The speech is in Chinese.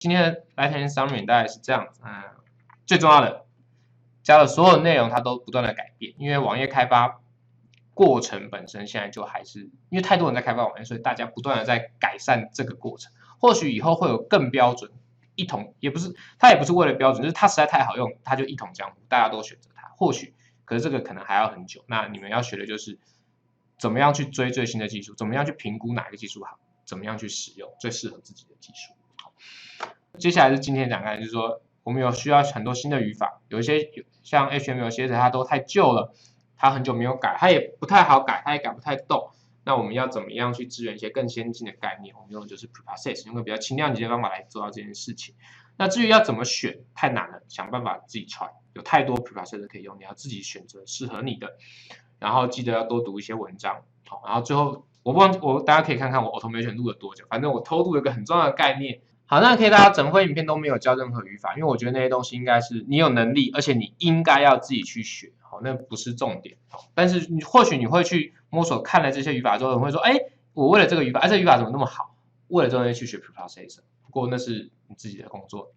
今天的 Lightning Summary 大概是这样子。最重要的，加了所有内容它都不断的改变，因为网页开发过程本身现在就还是因为太多人在开发网页，所以大家不断的在改善这个过程。或许以后会有更标准一统，它也不是为了标准，就是它实在太好用，它就一统江湖，大家都选择它。或许，可是这个可能还要很久。那你们要学的就是怎么样去追最新的技术，怎么样去评估哪个技术好，怎么样去使用最适合自己的技术。接下来是今天讲的，就是说我们需要很多新的语法，有一些像 HTML 写它都太旧了，它很久没有改，它也不太好改，它也改不太动。那我们要怎么样去支援一些更先进的概念？我们用的就是 preprocess， 用个比较轻量级的方法来做到这件事情。那至于要怎么选，太难了，想办法自己 try， 有太多 preprocess 可以用，你要自己选择适合你的。然后记得要多读一些文章，好，然后最后大家可以看看我 automation 录了多久，反正我偷录了一个很重要的概念。好，那可以大家整回影片都没有教任何语法，因为我觉得那些东西应该是你有能力，而且你应该要自己去学，好，那不是重点。但是或许你会去摸索看了这些语法之后，你会说，哎，我为了这个语法，这个语法怎么那么好？为了这个东西去学 preprocessor，不过那是你自己的工作。